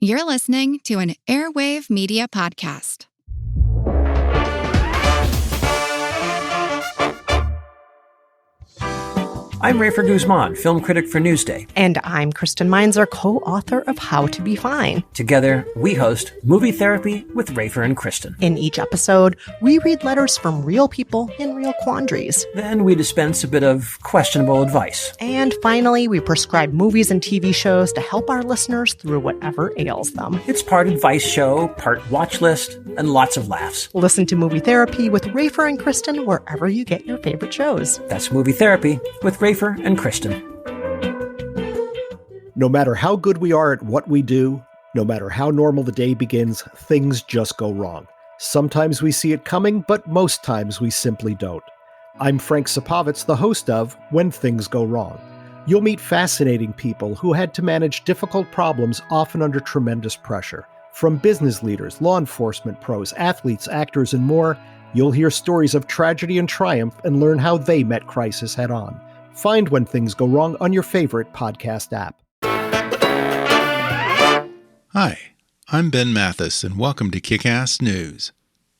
You're listening to an Airwave Media Podcast. I'm Rafer Guzman, film critic for Newsday. And I'm Kristen Meinzer, co-author of How to Be Fine. Together, we host Movie Therapy with Rafer and Kristen. In each episode, we read letters from real people in real quandaries. Then we dispense a bit of questionable advice. And finally, we prescribe movies and TV shows to help our listeners through whatever ails them. It's part advice show, part watch list, and lots of laughs. Listen to Movie Therapy with Rafer and Kristen wherever you get your favorite shows. That's Movie Therapy with Rafer and Kristen. No matter how good we are at what we do, no matter how normal the day begins, things just go wrong. Sometimes we see it coming, but most times we simply don't. I'm Frank Sapovitz, the host of When Things Go Wrong. You'll meet fascinating people who had to manage difficult problems, often under tremendous pressure. From business leaders, law enforcement pros, athletes, actors, and more, you'll hear stories of tragedy and triumph and learn how they met crisis head on. Find When Things Go Wrong on your favorite podcast app. Hi, I'm Ben Mathis, and welcome to Kick-Ass News.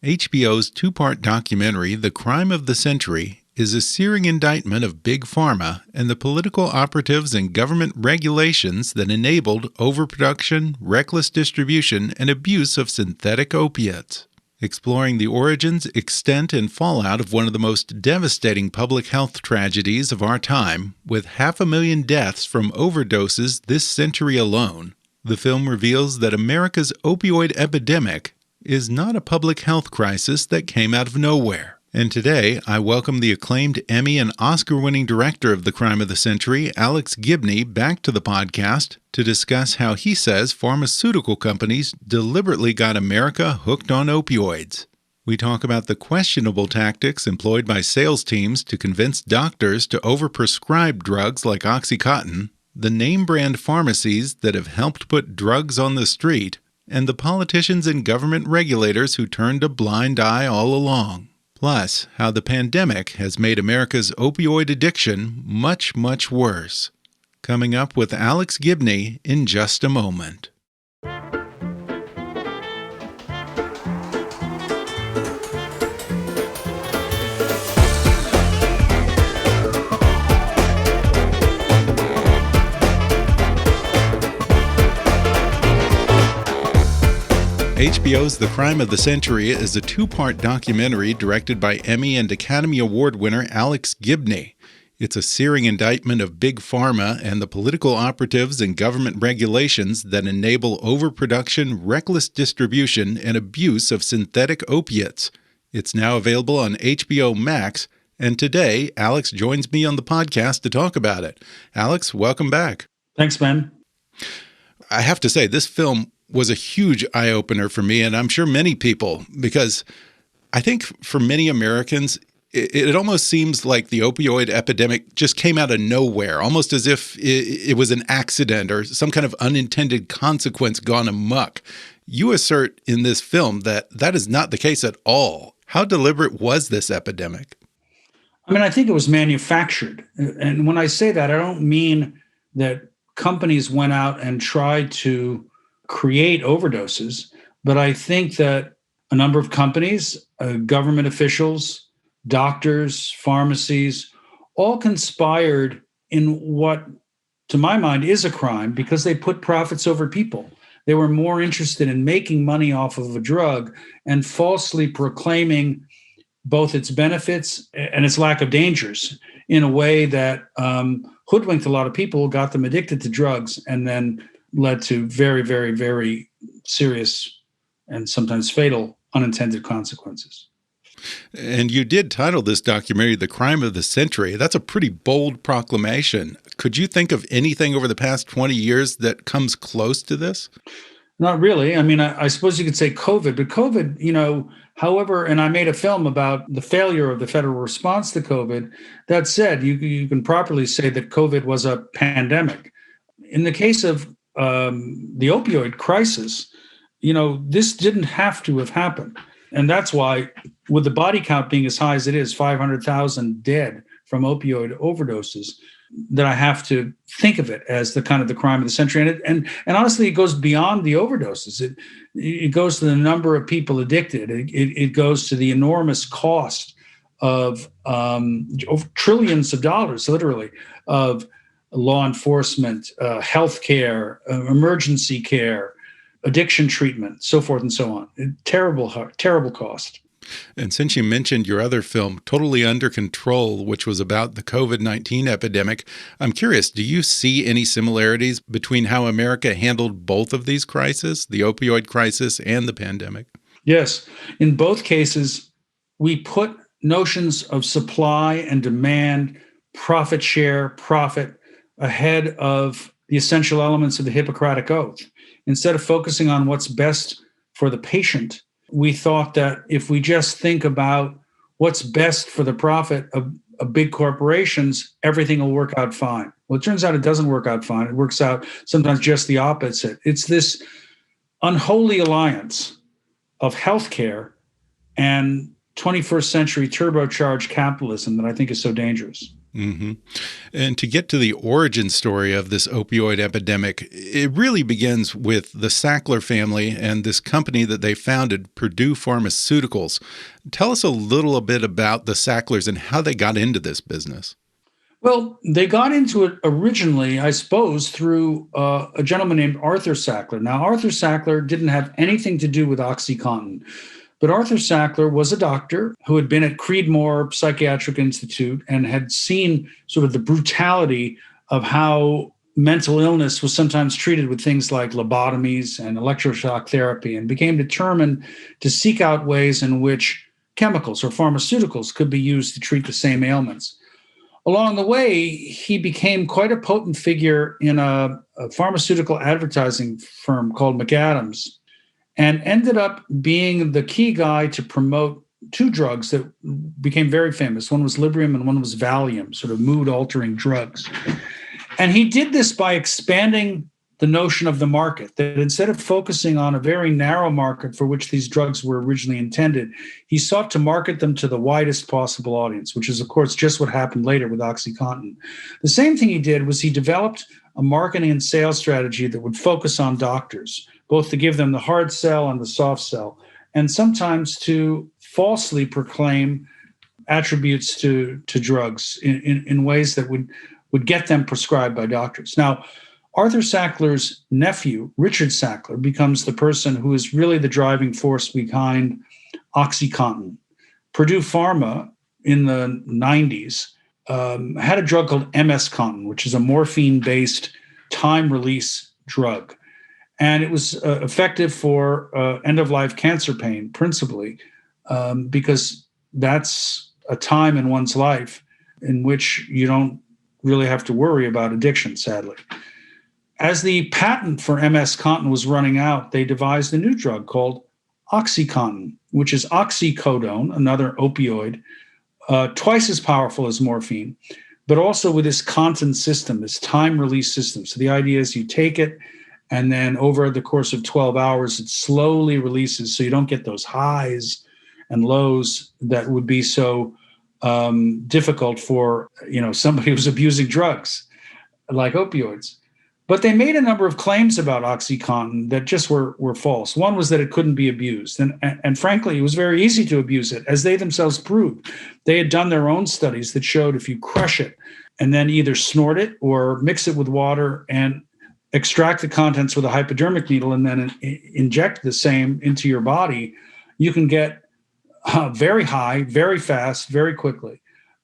HBO's two-part documentary, The Crime of the Century, is a searing indictment of Big Pharma and the political operatives and government regulations that enabled overproduction, reckless distribution, and abuse of synthetic opiates. Exploring the origins, extent, and fallout of one of the most devastating public health tragedies of our time, with 500,000 deaths from overdoses this century alone, the film reveals that America's opioid epidemic is not a public health crisis that came out of nowhere. And today, I welcome the acclaimed Emmy and Oscar-winning director of The Crime of the Century, Alex Gibney, back to the podcast to discuss how he says pharmaceutical companies deliberately got America hooked on opioids. We talk about the questionable tactics employed by sales teams to convince doctors to overprescribe drugs like OxyContin, the name-brand pharmacies that have helped put drugs on the street, and the politicians and government regulators who turned a blind eye all along. Plus, how the pandemic has made America's opioid addiction much, much worse. Coming up with Alex Gibney in just a moment. HBO's The Crime of the Century is a two-part documentary directed by Emmy and Academy Award winner Alex Gibney. It's a searing indictment of Big Pharma and the political operatives and government regulations that enable overproduction, reckless distribution, and abuse of synthetic opiates. It's now available on HBO Max, and today, Alex joins me on the podcast to talk about it. Alex, welcome back. Thanks, Ben. I have to say, this film was a huge eye-opener for me, and I'm sure many people, because I think for many Americans, it almost seems like the opioid epidemic just came out of nowhere, almost as if it was an accident or some kind of unintended consequence gone amok. You assert in this film that that is not the case at all. How deliberate was this epidemic? I mean, I think it was manufactured. And when I say that, I don't mean that companies went out and tried to create overdoses, but I think that a number of companies, government officials, doctors, pharmacies, all conspired in what, to my mind, is a crime because they put profits over people. They were more interested in making money off of a drug and falsely proclaiming both its benefits and its lack of dangers in a way that hoodwinked a lot of people, got them addicted to drugs, and then led to very, very, very serious and sometimes fatal unintended consequences. And you did title this documentary The Crime of the Century. That's a pretty bold proclamation. Could you think of anything over the past 20 years that comes close to this? Not really. I mean, I suppose you could say COVID, but COVID, however, and I made a film about the failure of the federal response to COVID. That said, you can properly say that COVID was a pandemic. In the case of the opioid crisis, this didn't have to have happened. And that's why, with the body count being as high as it is, 500,000 dead from opioid overdoses, that I have to think of it as the kind of the crime of the century. And honestly, it goes beyond the overdoses. It goes to the number of people addicted. It goes to the enormous cost of trillions of dollars, literally, of law enforcement, healthcare, emergency care, addiction treatment, so forth and so on. Terrible cost. And since you mentioned your other film, Totally Under Control, which was about the COVID-19 epidemic, I'm curious, do you see any similarities between how America handled both of these crises, the opioid crisis and the pandemic? Yes. In both cases, we put notions of supply and demand, profit share, profit, ahead of the essential elements of the Hippocratic Oath. Instead of focusing on what's best for the patient, we thought that if we just think about what's best for the profit of big corporations, everything will work out fine. Well, it turns out it doesn't work out fine. It works out sometimes just the opposite. It's this unholy alliance of healthcare and 21st century turbocharged capitalism that I think is so dangerous. Mm-hmm. And to get to the origin story of this opioid epidemic, it really begins with the Sackler family and this company that they founded, Purdue Pharmaceuticals. Tell us a little bit about the Sacklers and how they got into this business. Well, they got into it originally, I suppose, through a gentleman named Arthur Sackler. Now, Arthur Sackler didn't have anything to do with OxyContin. But Arthur Sackler was a doctor who had been at Creedmoor Psychiatric Institute and had seen sort of the brutality of how mental illness was sometimes treated with things like lobotomies and electroshock therapy, and became determined to seek out ways in which chemicals or pharmaceuticals could be used to treat the same ailments. Along the way, he became quite a potent figure in a pharmaceutical advertising firm called McAdams, and ended up being the key guy to promote two drugs that became very famous. One was Librium and one was Valium, sort of mood-altering drugs. And he did this by expanding the notion of the market, that instead of focusing on a very narrow market for which these drugs were originally intended, he sought to market them to the widest possible audience, which is, of course, just what happened later with OxyContin. The same thing he did was he developed a marketing and sales strategy that would focus on doctors, both to give them the hard sell and the soft sell, and sometimes to falsely proclaim attributes to drugs in ways that would get them prescribed by doctors. Now, Arthur Sackler's nephew, Richard Sackler, becomes the person who is really the driving force behind OxyContin. Purdue Pharma in the 90s had a drug called MS-Contin, which is a morphine-based time-release drug. And it was effective for end-of-life cancer pain, principally, because that's a time in one's life in which you don't really have to worry about addiction, sadly. As the patent for MS-Contin was running out, they devised a new drug called OxyContin, which is oxycodone, another opioid, twice as powerful as morphine, but also with this Contin system, this time-release system. So the idea is you take it, and then over the course of 12 hours, it slowly releases, so you don't get those highs and lows that would be so difficult for somebody who's abusing drugs like opioids. But they made a number of claims about OxyContin that just were false. One was that it couldn't be abused. And frankly, it was very easy to abuse it, as they themselves proved. They had done their own studies that showed if you crush it and then either snort it or mix it with water and extract the contents with a hypodermic needle and then inject the same into your body, you can get very high, very fast, very quickly,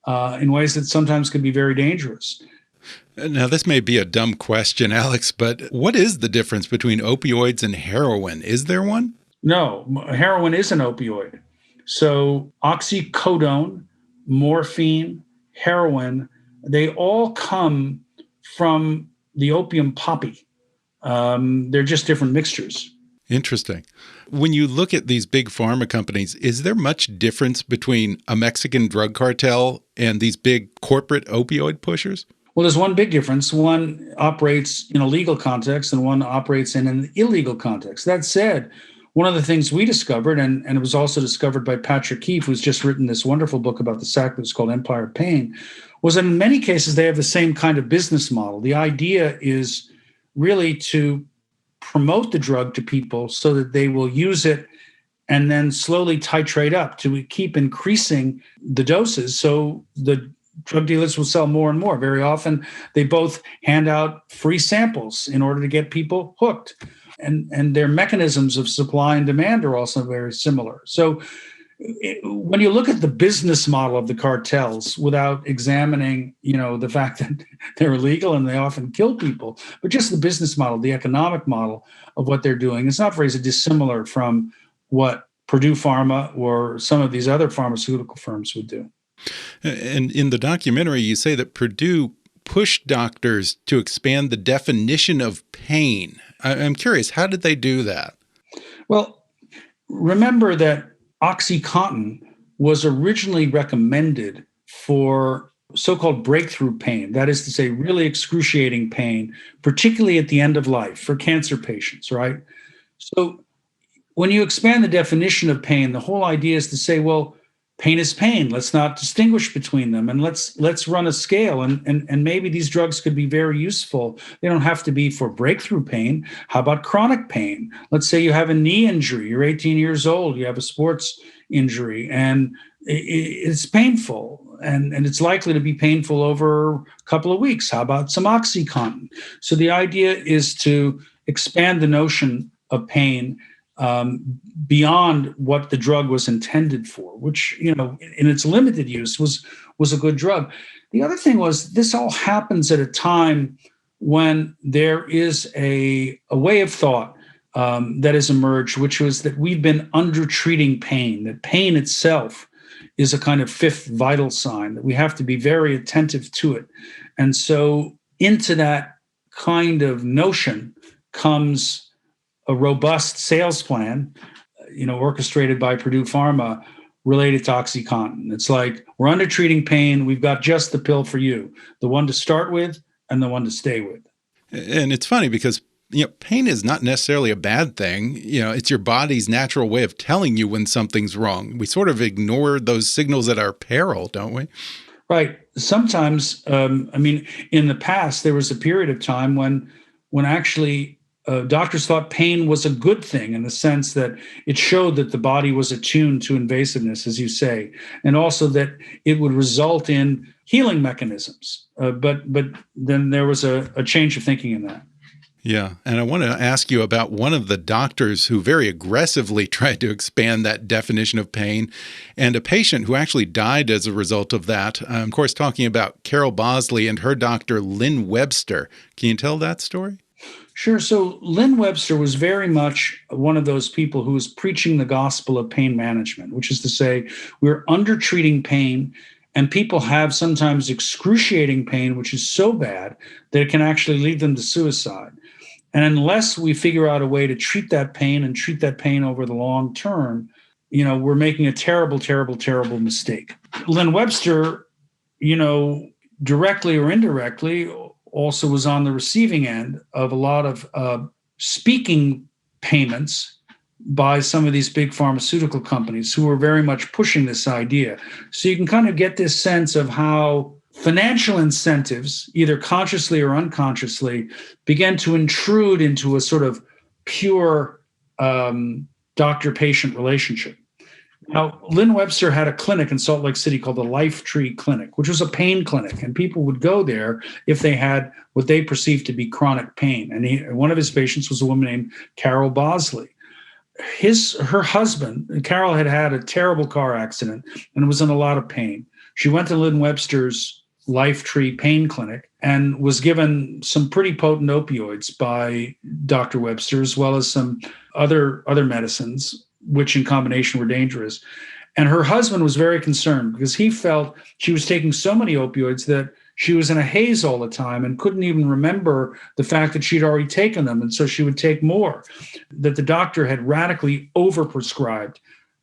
in ways that sometimes can be very dangerous. Now, this may be a dumb question, Alex, but what is the difference between opioids and heroin? Is there one? No, heroin is an opioid. So oxycodone, morphine, heroin, they all come from the opium poppy. They're just different mixtures. Interesting. When you look at these big pharma companies, is there much difference between a Mexican drug cartel and these big corporate opioid pushers? Well, there's one big difference. One operates in a legal context and one operates in an illegal context. That said, one of the things we discovered, and it was also discovered by Patrick Keefe, who's just written this wonderful book about the SAC that's called Empire of Pain, was that in many cases they have the same kind of business model. The idea is really to promote the drug to people so that they will use it and then slowly titrate up to keep increasing the doses so the drug dealers will sell more and more. Very often, they both hand out free samples in order to get people hooked. And their mechanisms of supply and demand are also very similar. So when you look at the business model of the cartels without examining, the fact that they're illegal and they often kill people, but just the business model, the economic model of what they're doing, it's not very dissimilar from what Purdue Pharma or some of these other pharmaceutical firms would do. And in the documentary, you say that Purdue pushed doctors to expand the definition of pain. I'm curious, how did they do that? Well, remember that OxyContin was originally recommended for so-called breakthrough pain, that is to say, really excruciating pain, particularly at the end of life for cancer patients, right? So when you expand the definition of pain, the whole idea is to say, well, pain is pain. Let's not distinguish between them, and let's run a scale. And maybe these drugs could be very useful. They don't have to be for breakthrough pain. How about chronic pain? Let's say you have a knee injury. You're 18 years old. You have a sports injury, and it's painful, and it's likely to be painful over a couple of weeks. How about some OxyContin? So the idea is to expand the notion of pain beyond what the drug was intended for, which, in its limited use was a good drug. The other thing was this all happens at a time when there is a way of thought that has emerged, which was that we've been under-treating pain, that pain itself is a kind of fifth vital sign, that we have to be very attentive to it. And so into that kind of notion comes a robust sales plan, orchestrated by Purdue Pharma related to OxyContin. It's like, we're under-treating pain. We've got just the pill for you, the one to start with and the one to stay with. And it's funny because, pain is not necessarily a bad thing. It's your body's natural way of telling you when something's wrong. We sort of ignore those signals at our peril, don't we? Right. Sometimes, in the past, there was a period of time when actually doctors thought pain was a good thing in the sense that it showed that the body was attuned to invasiveness, as you say, and also that it would result in healing mechanisms. But then there was a change of thinking in that. Yeah. And I want to ask you about one of the doctors who very aggressively tried to expand that definition of pain, and a patient who actually died as a result of that. I'm, of course, talking about Carol Bosley and her doctor, Lynn Webster. Can you tell that story? Sure. So Lynn Webster was very much one of those people who was preaching the gospel of pain management, which is to say we're under-treating pain, and people have sometimes excruciating pain, which is so bad that it can actually lead them to suicide. And unless we figure out a way to treat that pain and treat that pain over the long term, we're making a terrible, terrible, terrible mistake. Lynn Webster, directly or indirectly, also was on the receiving end of a lot of speaking payments by some of these big pharmaceutical companies who were very much pushing this idea. So you can kind of get this sense of how financial incentives, either consciously or unconsciously, began to intrude into a sort of pure doctor-patient relationship. Now, Lynn Webster had a clinic in Salt Lake City called the Life Tree Clinic, which was a pain clinic, and people would go there if they had what they perceived to be chronic pain. And one of his patients was a woman named Carol Bosley. Her husband, Carol, had had a terrible car accident and was in a lot of pain. She went to Lynn Webster's Life Tree Pain Clinic and was given some pretty potent opioids by Dr. Webster, as well as some other medicines, which in combination were dangerous. And her husband was very concerned because he felt she was taking so many opioids that she was in a haze all the time and couldn't even remember the fact that she'd already taken them. And so she would take more, that the doctor had radically overprescribed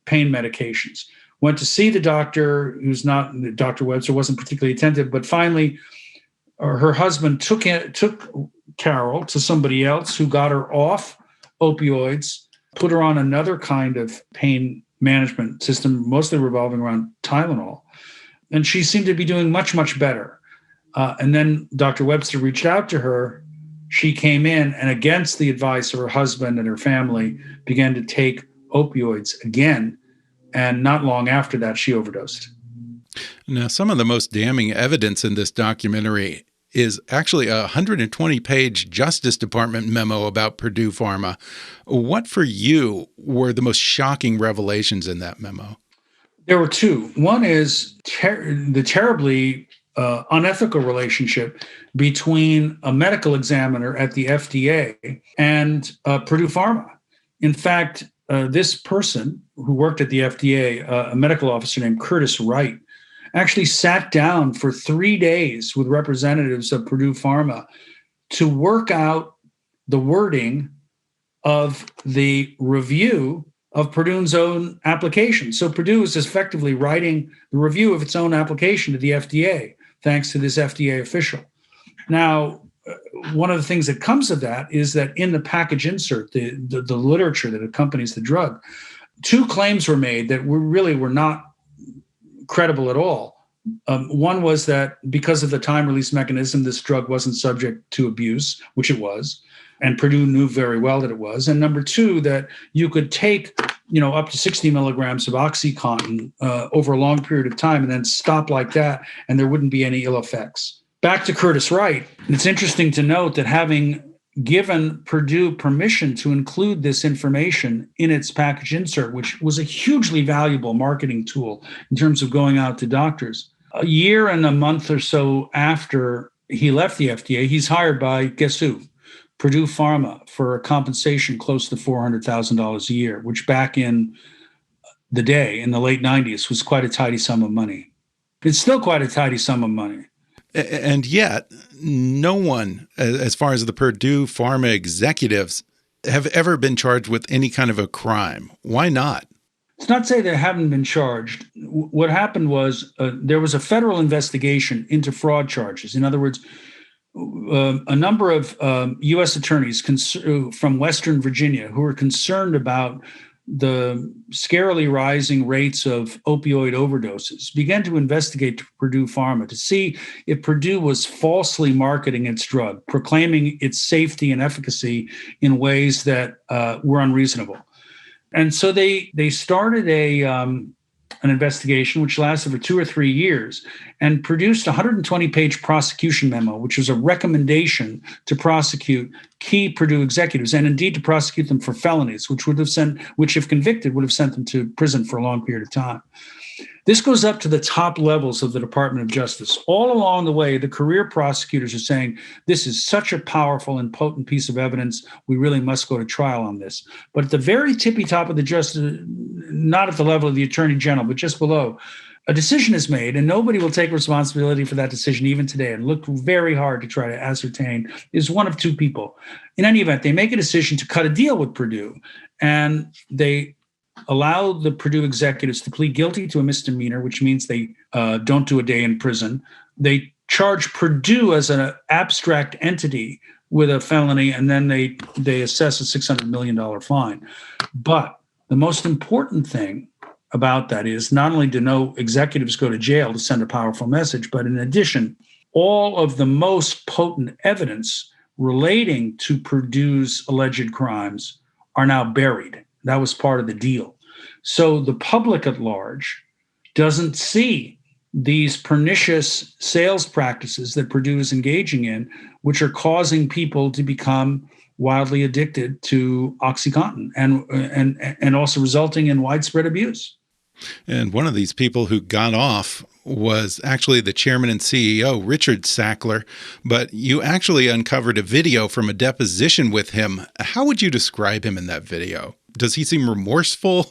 pain medications. Went to see the doctor, Dr. Webster wasn't particularly attentive, but finally her husband took Carol to somebody else who got her off opioids, put her on another kind of pain management system, mostly revolving around Tylenol. And she seemed to be doing much, much better. And then Dr. Webster reached out to her. She came in and, against the advice of her husband and her family, began to take opioids again. And not long after that, she overdosed. Now, some of the most damning evidence in this documentary is actually a 120-page Justice Department memo about Purdue Pharma. What, for you, were the most shocking revelations in that memo? There were two. One is the terribly unethical relationship between a medical examiner at the FDA and Purdue Pharma. In fact, this person who worked at the FDA, a medical officer named Curtis Wright, actually sat down for 3 days with representatives of Purdue Pharma to work out the wording of the review of Purdue's own application. So Purdue is effectively writing the review of its own application to the FDA, thanks to this FDA official. Now, one of the things that comes of that is that in the package insert, the literature that accompanies the drug, two claims were made that were not credible at all. One was that because of the time release mechanism, this drug wasn't subject to abuse, which it was, and Purdue knew very well that it was. And number two, that you could take, up to 60 milligrams of OxyContin over a long period of time and then stop like that, and there wouldn't be any ill effects. Back to Curtis Wright, it's interesting to note that having given Purdue permission to include this information in its package insert, which was a hugely valuable marketing tool in terms of going out to doctors, a year and a month or so after he left the FDA, he's hired by, guess who? Purdue Pharma, for a compensation close to $400,000 a year, which back in the day, in the late 90s, was quite a tidy sum of money. It's still quite a tidy sum of money. And yet, no one, as far as the Purdue Pharma executives, have ever been charged with any kind of a crime. Why not? It's not to say they haven't been charged. What happened was there was a federal investigation into fraud charges. In other words, a number of U.S. attorneys from Western Virginia who were concerned about the scarily rising rates of opioid overdoses began to investigate Purdue Pharma to see if Purdue was falsely marketing its drug, proclaiming its safety and efficacy in ways that were unreasonable. And so they started an investigation which lasted for 2 or 3 years and produced a 120-page prosecution memo, which was a recommendation to prosecute key Purdue executives and indeed to prosecute them for felonies, which if convicted would have sent them to prison for a long period of time. This goes up to the top levels of the Department of Justice. All along the way, the career prosecutors are saying, this is such a powerful and potent piece of evidence, we really must go to trial on this. But at the very tippy top of the justice, not at the level of the Attorney General, but just below, a decision is made, and nobody will take responsibility for that decision even today, and look very hard to try to ascertain is one of two people. In any event, they make a decision to cut a deal with Purdue, and they allow the Purdue executives to plead guilty to a misdemeanor, which means they don't do a day in prison. They charge Purdue as an abstract entity with a felony, and then they assess a $600 million fine. But the most important thing about that is not only do no executives go to jail to send a powerful message, but in addition, all of the most potent evidence relating to Purdue's alleged crimes are now buried. That was part of the deal. So the public at large doesn't see these pernicious sales practices that Purdue is engaging in, which are causing people to become wildly addicted to OxyContin and also resulting in widespread abuse. And one of these people who got off was actually the chairman and CEO, Richard Sackler, but you actually uncovered a video from a deposition with him. How would you describe him in that video? Does he seem remorseful?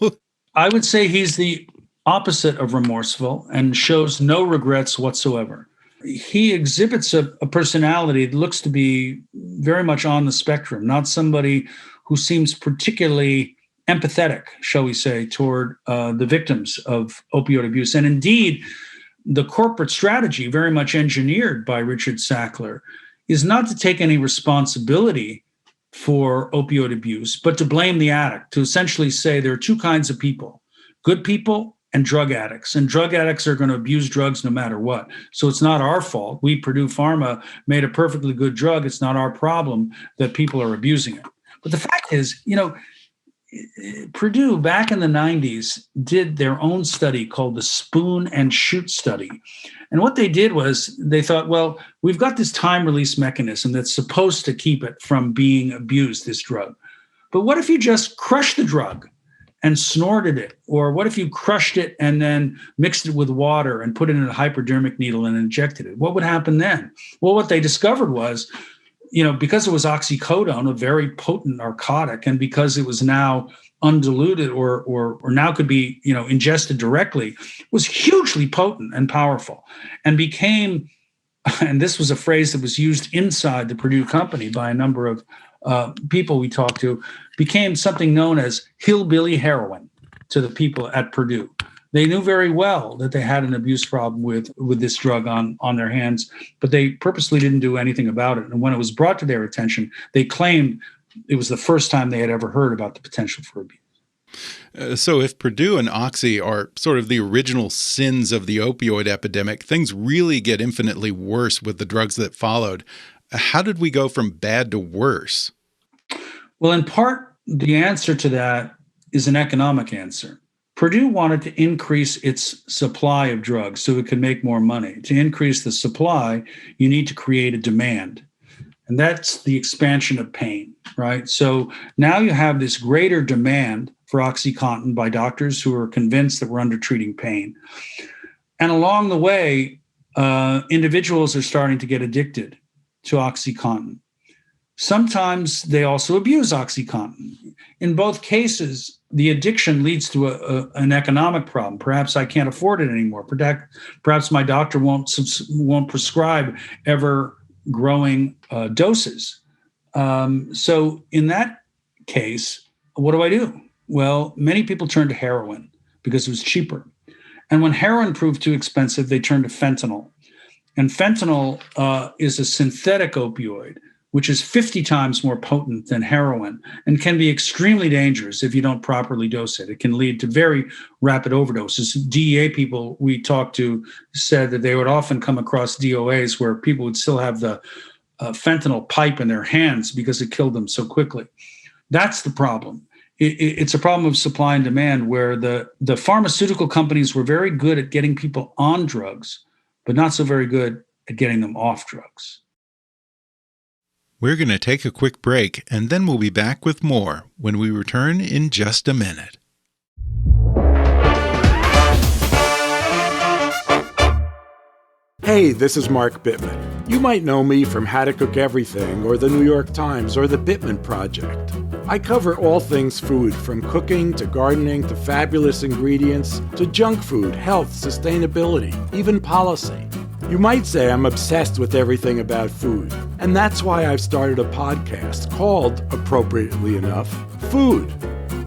I would say he's the opposite of remorseful and shows no regrets whatsoever. He exhibits a personality that looks to be very much on the spectrum, not somebody who seems particularly empathetic, shall we say, toward the victims of opioid abuse. And indeed, the corporate strategy, very much engineered by Richard Sackler, is not to take any responsibility for opioid abuse, but to blame the addict, to essentially say there are two kinds of people, good people and drug addicts. And drug addicts are going to abuse drugs no matter what. So it's not our fault. We, Purdue Pharma, made a perfectly good drug. It's not our problem that people are abusing it. But the fact is, Purdue back in the 90s did their own study called the spoon and shoot study. And what they did was they thought, well, we've got this time release mechanism that's supposed to keep it from being abused, this drug. But what if you just crushed the drug and snorted it? Or what if you crushed it and then mixed it with water and put it in a hypodermic needle and injected it? What would happen then? Well, what they discovered was, because it was oxycodone, a very potent narcotic, and because it was now undiluted or now could be, ingested directly, was hugely potent and powerful and became, and this was a phrase that was used inside the Purdue company by a number of people we talked to, became something known as hillbilly heroin to the people at Purdue. They knew very well that they had an abuse problem with this drug on their hands, but they purposely didn't do anything about it. And when it was brought to their attention, they claimed it was the first time they had ever heard about the potential for abuse. So if Purdue and Oxy are sort of the original sins of the opioid epidemic, things really get infinitely worse with the drugs that followed. How did we go from bad to worse? Well, in part, the answer to that is an economic answer. Purdue wanted to increase its supply of drugs so it could make more money. To increase the supply, you need to create a demand. And that's the expansion of pain, right? So now you have this greater demand for OxyContin by doctors who are convinced that we're under-treating pain. And along the way, individuals are starting to get addicted to OxyContin. Sometimes they also abuse OxyContin. In both cases, the addiction leads to an economic problem. Perhaps I can't afford it anymore. Perhaps my doctor won't prescribe ever-growing doses. So in that case, what do? Well, many people turn to heroin because it was cheaper. And when heroin proved too expensive, they turned to fentanyl. And fentanyl is a synthetic opioid, which is 50 times more potent than heroin and can be extremely dangerous if you don't properly dose it. It can lead to very rapid overdoses. DEA people we talked to said that they would often come across DOAs where people would still have the fentanyl pipe in their hands because it killed them so quickly. That's the problem. It's a problem of supply and demand where the pharmaceutical companies were very good at getting people on drugs, but not so very good at getting them off drugs. We're going to take a quick break, and then we'll be back with more when we return in just a minute. Hey, this is Mark Bittman. You might know me from How to Cook Everything or the New York Times or the Bittman Project. I cover all things food, from cooking to gardening to fabulous ingredients to junk food, health, sustainability, even policy. You might say I'm obsessed with everything about food, and that's why I've started a podcast called, appropriately enough, Food.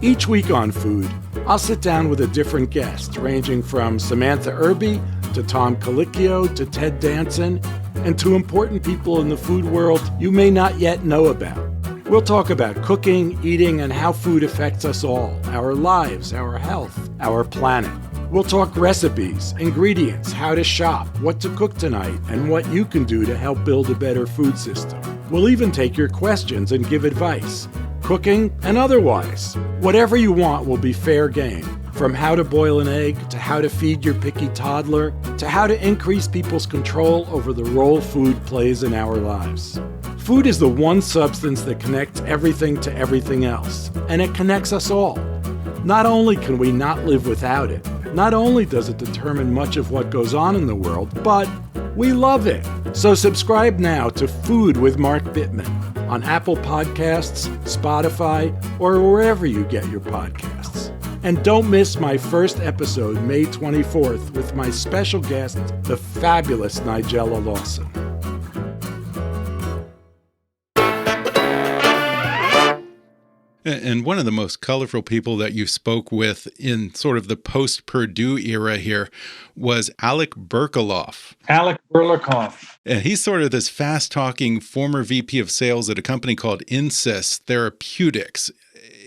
Each week on Food, I'll sit down with a different guest, ranging from Samantha Irby to Tom Colicchio to Ted Danson, and to important people in the food world you may not yet know about. We'll talk about cooking, eating, and how food affects us all, our lives, our health, our planet. We'll talk recipes, ingredients, how to shop, what to cook tonight, and what you can do to help build a better food system. We'll even take your questions and give advice, cooking and otherwise. Whatever you want will be fair game, from how to boil an egg to how to feed your picky toddler to how to increase people's control over the role food plays in our lives. Food is the one substance that connects everything to everything else, and it connects us all. Not only can we not live without it, not only does it determine much of what goes on in the world, but we love it. So subscribe now to Food with Mark Bittman on Apple Podcasts, Spotify, or wherever you get your podcasts. And don't miss my first episode, May 24th, with my special guest, the fabulous Nigella Lawson. And one of the most colorful people that you spoke with in sort of the post-Purdue era here was Alec Berkaloff. Alec Berkaloff. And he's sort of this fast-talking former VP of sales at a company called Insys Therapeutics.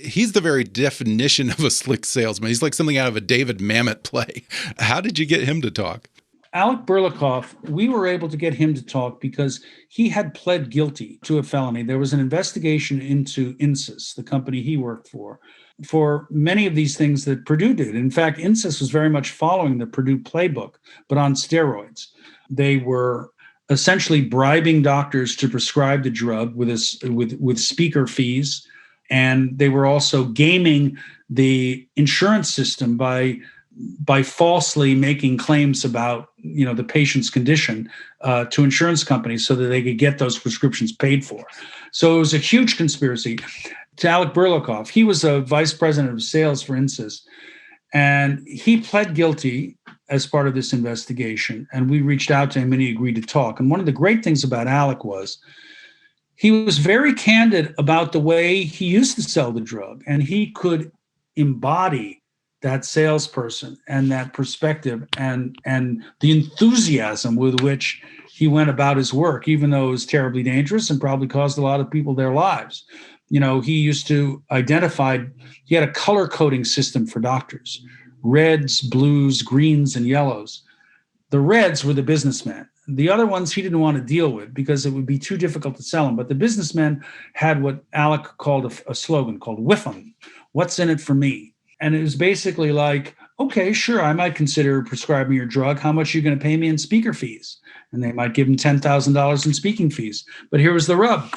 He's the very definition of a slick salesman. He's like something out of a David Mamet play. How did you get him to talk? Alec Berkaloff, we were able to get him to talk because he had pled guilty to a felony. There was an investigation into Insys, the company he worked for many of these things that Purdue did. In fact, Insys was very much following the Purdue playbook, but on steroids. They were essentially bribing doctors to prescribe the drug with speaker fees, and they were also gaming the insurance system by falsely making claims about the patient's condition to insurance companies so that they could get those prescriptions paid for. So it was a huge conspiracy. To Alec Berkaloff, he was a vice president of sales for Insys, and he pled guilty as part of this investigation. And we reached out to him and he agreed to talk. And one of the great things about Alec was he was very candid about the way he used to sell the drug, and he could embody that salesperson and that perspective and the enthusiasm with which he went about his work, even though it was terribly dangerous and probably cost a lot of people their lives. He used to he had a color coding system for doctors: reds, blues, greens, and yellows. The reds were the businessmen. The other ones he didn't want to deal with because it would be too difficult to sell them. But the businessmen had what Alec called a slogan called "Whiff 'em," what's in it for me? And it was basically like, okay, sure, I might consider prescribing your drug. How much are you going to pay me in speaker fees? And they might give him $10,000 in speaking fees. But here was the rub.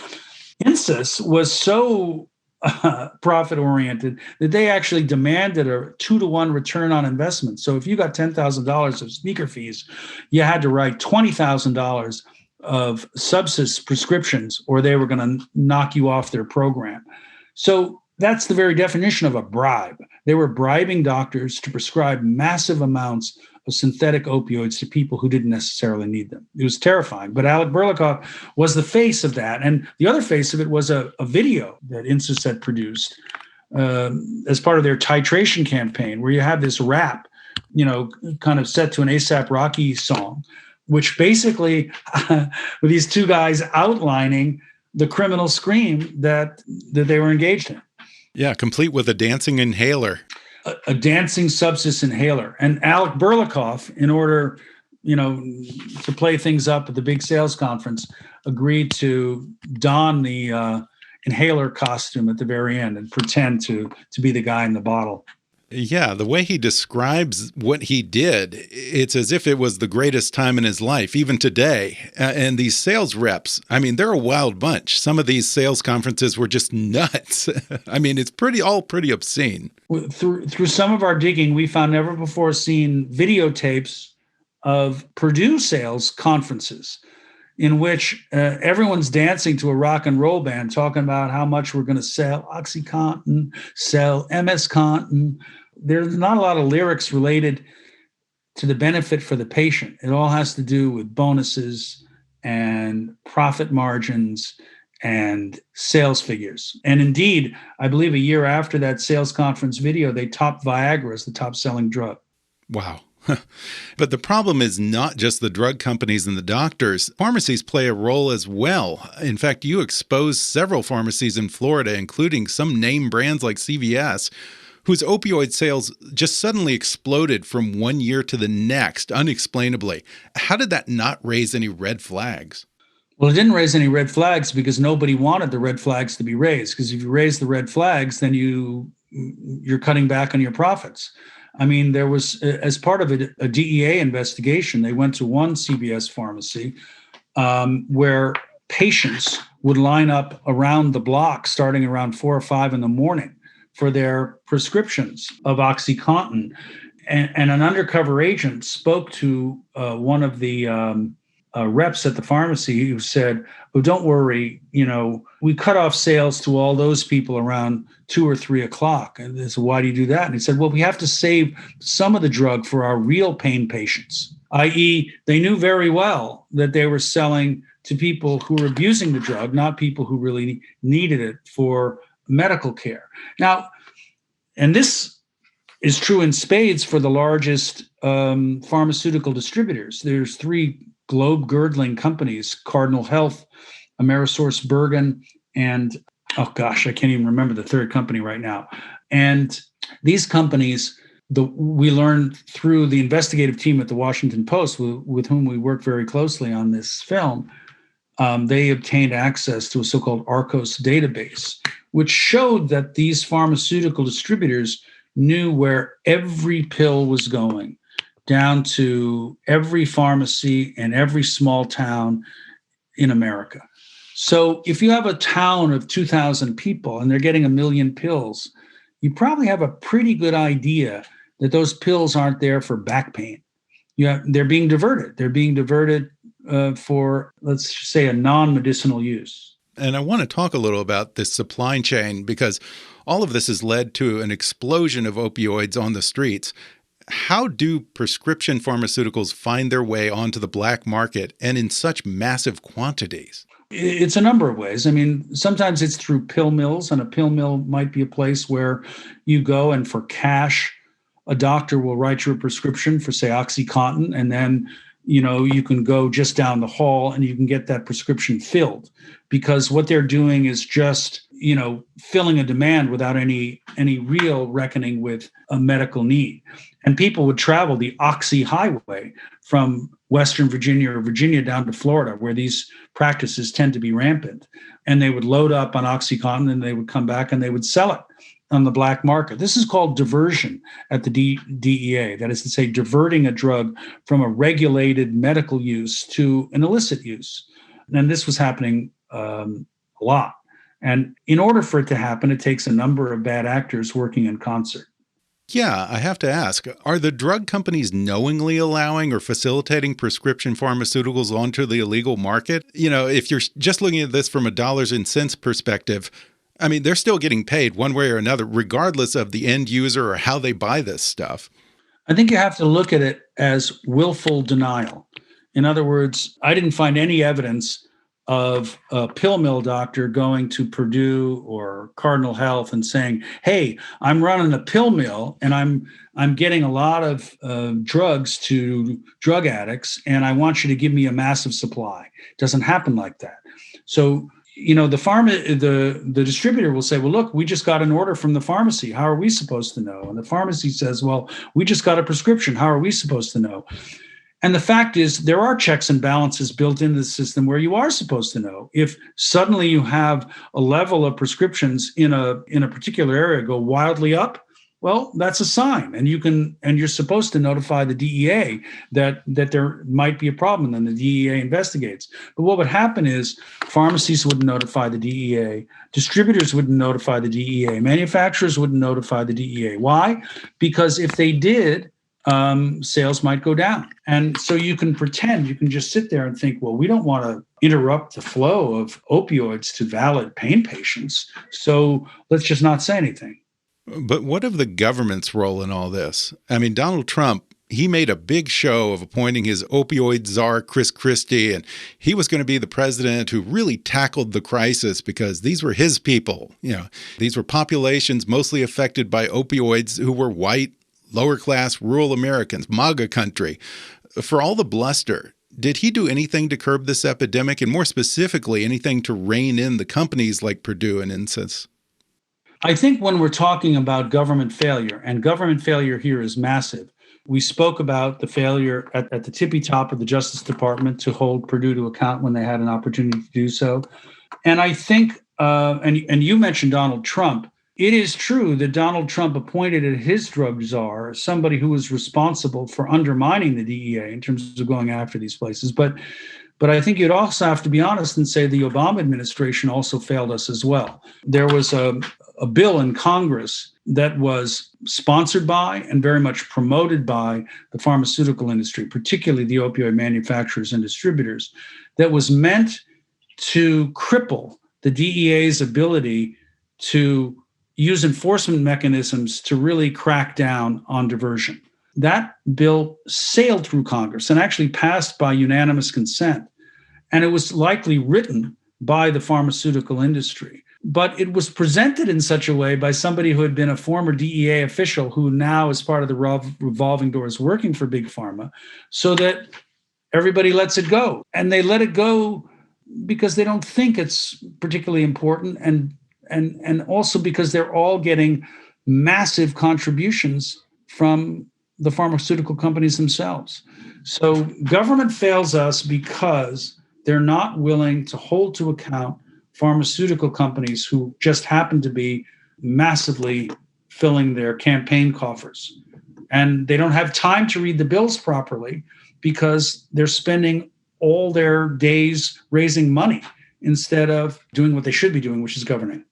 Insys was so profit-oriented that they actually demanded a 2-to-1 return on investment. So if you got $10,000 of speaker fees, you had to write $20,000 of subsys prescriptions, or they were going to knock you off their program. So that's the very definition of a bribe. They were bribing doctors to prescribe massive amounts of synthetic opioids to people who didn't necessarily need them. It was terrifying. But Alec Berkaloff was the face of that. And the other face of it was a video that Insys had produced as part of their titration campaign, where you have this rap, kind of set to an A$AP Rocky song, which basically with these two guys outlining the criminal scream that they were engaged in. Yeah, complete with a dancing inhaler. A dancing subsys inhaler. And Alec Berkaloff, in order, to play things up at the big sales conference, agreed to don the inhaler costume at the very end and pretend to be the guy in the bottle. Yeah, the way he describes what he did, it's as if it was the greatest time in his life, even today. And these sales reps, they're a wild bunch. Some of these sales conferences were just nuts. It's all pretty obscene. Through some of our digging, we found never before seen videotapes of Purdue sales conferences in which everyone's dancing to a rock and roll band, talking about how much we're going to sell OxyContin, sell MS Contin. There's not a lot of lyrics related to the benefit for the patient. It all has to do with bonuses and profit margins and sales figures. And indeed, I believe a year after that sales conference video, they topped Viagra as the top selling drug. Wow. But the problem is not just the drug companies and the doctors. Pharmacies play a role as well. In fact, you exposed several pharmacies in Florida, including some name brands like CVS, whose opioid sales just suddenly exploded from one year to the next, unexplainably. How did that not raise any red flags? Well, it didn't raise any red flags because nobody wanted the red flags to be raised. Because if you raise the red flags, then you're cutting back on your profits. There was, as part of a DEA investigation, they went to one CVS pharmacy where patients would line up around the block starting around 4 or 5 in the morning for their prescriptions of OxyContin. And an undercover agent spoke to one of the reps at the pharmacy who said, "Oh, don't worry, we cut off sales to all those people around 2 or 3 o'clock." And they said, "Why do you do that?" And he said, "Well, we have to save some of the drug for our real pain patients," i.e., they knew very well that they were selling to people who were abusing the drug, not people who really needed it for medical care. Now, and this is true in spades for the largest pharmaceutical distributors. There's three globe-girdling companies: Cardinal Health, AmerisourceBergen, and oh gosh, I can't even remember the third company right now. And these companies, we learned through the investigative team at the Washington Post, with whom we worked very closely on this film, they obtained access to a so-called ARCOS database, which showed that these pharmaceutical distributors knew where every pill was going, down to every pharmacy and every small town in America. So if you have a town of 2,000 people and they're getting 1 million pills, you probably have a pretty good idea that those pills aren't there for back pain. They're being diverted. They're being diverted for, let's say, a non-medicinal use. And I want to talk a little about this supply chain, because all of this has led to an explosion of opioids on the streets. How do prescription pharmaceuticals find their way onto the black market and in such massive quantities? It's a number of ways. I mean, sometimes it's through pill mills, and a pill mill might be a place where you go and for cash, a doctor will write you a prescription for, say, OxyContin, and then you can go just down the hall and you can get that prescription filled, because what they're doing is just, filling a demand without any real reckoning with a medical need. And people would travel the Oxy Highway from Western Virginia or Virginia down to Florida, where these practices tend to be rampant. And they would load up on OxyContin and they would come back and they would sell it on the black market. This is called diversion at the DEA. That is to say, diverting a drug from a regulated medical use to an illicit use. And this was happening a lot. And in order for it to happen, it takes a number of bad actors working in concert. Yeah, I have to ask, are the drug companies knowingly allowing or facilitating prescription pharmaceuticals onto the illegal market? If you're just looking at this from a dollars and cents perspective, I mean, they're still getting paid one way or another, regardless of the end user or how they buy this stuff. I think you have to look at it as willful denial. In other words, I didn't find any evidence of a pill mill doctor going to Purdue or Cardinal Health and saying, "Hey, I'm running a pill mill and I'm getting a lot of drugs to drug addicts, and I want you to give me a massive supply." It doesn't happen like that. So, the distributor will say, "Well, look, we just got an order from the pharmacy. How are we supposed to know?" And the pharmacy says, "Well, we just got a prescription. How are we supposed to know?" And the fact is, there are checks and balances built into the system where you are supposed to know. If suddenly you have a level of prescriptions in a particular area go wildly up, well, that's a sign, and you're supposed to notify the DEA that there might be a problem, and the DEA investigates. But what would happen is pharmacies wouldn't notify the DEA, distributors wouldn't notify the DEA, manufacturers wouldn't notify the DEA. Why? Because if they did, sales might go down. And so you can just sit there and think, well, we don't want to interrupt the flow of opioids to valid pain patients, so let's just not say anything. But what of the government's role in all this? I mean, Donald Trump, he made a big show of appointing his opioid czar, Chris Christie, and he was going to be the president who really tackled the crisis because these were his people. These were populations mostly affected by opioids who were white, lower-class, rural Americans, MAGA country. For all the bluster, did he do anything to curb this epidemic, and more specifically, anything to rein in the companies like Purdue and Insys? I think when we're talking about government failure, and government failure here is massive, we spoke about the failure at the tippy top of the Justice Department to hold Purdue to account when they had an opportunity to do so. And I think, and you mentioned Donald Trump, it is true that Donald Trump appointed as his drug czar somebody who was responsible for undermining the DEA in terms of going after these places. But I think you'd also have to be honest and say the Obama administration also failed us as well. There was a bill in Congress that was sponsored by and very much promoted by the pharmaceutical industry, particularly the opioid manufacturers and distributors, that was meant to cripple the DEA's ability to use enforcement mechanisms to really crack down on diversion. That bill sailed through Congress and actually passed by unanimous consent. And it was likely written by the pharmaceutical industry. but it was presented in such a way by somebody who had been a former DEA official who now is part of the revolving doors working for Big Pharma, so that everybody lets it go. And they let it go because they don't think it's particularly important, and also because they're all getting massive contributions from the pharmaceutical companies themselves. So government fails us because they're not willing to hold to account pharmaceutical companies who just happen to be massively filling their campaign coffers. And they don't have time to read the bills properly because they're spending all their days raising money instead of doing what they should be doing, which is governing.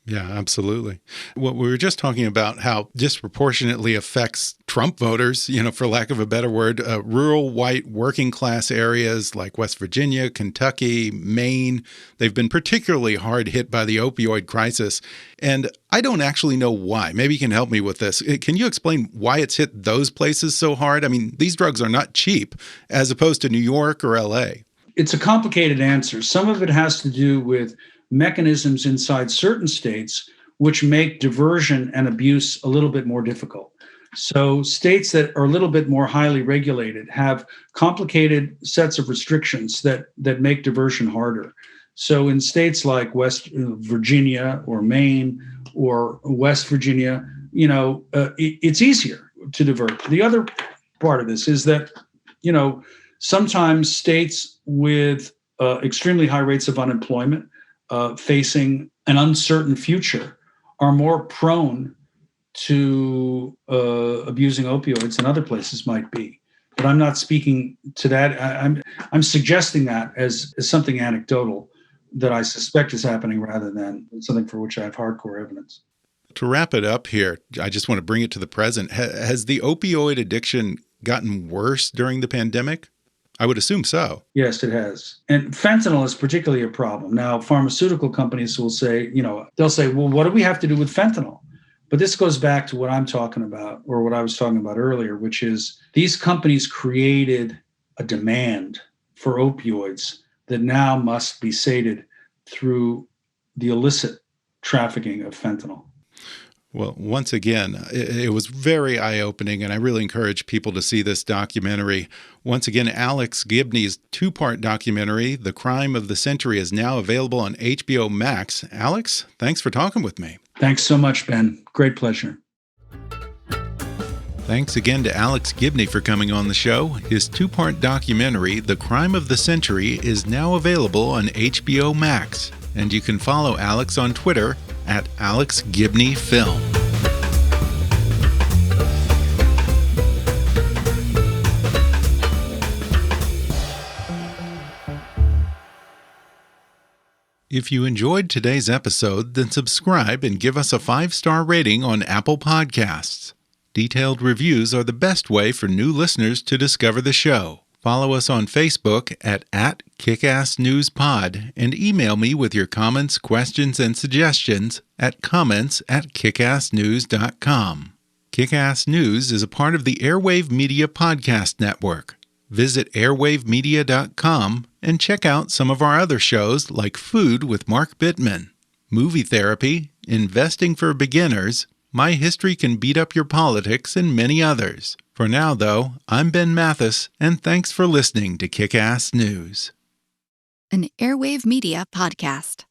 Yeah, absolutely. What we were just talking about, how disproportionately affects Trump voters, for lack of a better word, rural white working class areas like West Virginia, Kentucky, Maine. They've been particularly hard hit by the opioid crisis. And I don't actually know why. Maybe you can help me with this. Can you explain why it's hit those places so hard? I mean, these drugs are not cheap as opposed to New York or LA. It's a complicated answer. Some of it has to do with mechanisms inside certain states which make diversion and abuse a little bit more difficult. So states that are a little bit more highly regulated have complicated sets of restrictions that make diversion harder. So in states like West Virginia or Maine or West Virginia, it's easier to divert. The other part of this is that, sometimes states with extremely high rates of unemployment facing an uncertain future are more prone to abusing opioids than other places might be. But I'm not speaking to that. I'm suggesting that as something anecdotal that I suspect is happening rather than something for which I have hardcore evidence. To wrap it up here, I just want to bring it to the present. Has the opioid addiction gotten worse during the pandemic? I would assume so. Yes, it has. And fentanyl is particularly a problem. Now, pharmaceutical companies will say, they'll say, well, what do we have to do with fentanyl? But this goes back to what I'm talking about, or what I was talking about earlier, which is these companies created a demand for opioids that now must be sated through the illicit trafficking of fentanyl. Well, once again, it was very eye-opening, and I really encourage people to see this documentary. Once again, Alex Gibney's two-part documentary, The Crime of the Century, is now available on HBO Max. Alex, thanks for talking with me. Thanks so much, Ben. Great pleasure. Thanks again to Alex Gibney for coming on the show. His two-part documentary, The Crime of the Century, is now available on HBO Max. And you can follow Alex on Twitter at Alex Gibney Film. If you enjoyed today's episode, then subscribe and give us a 5-star rating on Apple Podcasts. Detailed reviews are the best way for new listeners to discover the show. Follow us on Facebook at @KickassNewsPod and email me with your comments, questions, and suggestions at comments@kickassnews.com. Kickass News is a part of the Airwave Media Podcast Network. Visit airwavemedia.com and check out some of our other shows like Food with Mark Bittman, Movie Therapy, Investing for Beginners, My History Can Beat Up Your Politics, and many others. For now, though, I'm Ben Mathis, and thanks for listening to Kick-Ass News. An Airwave Media Podcast.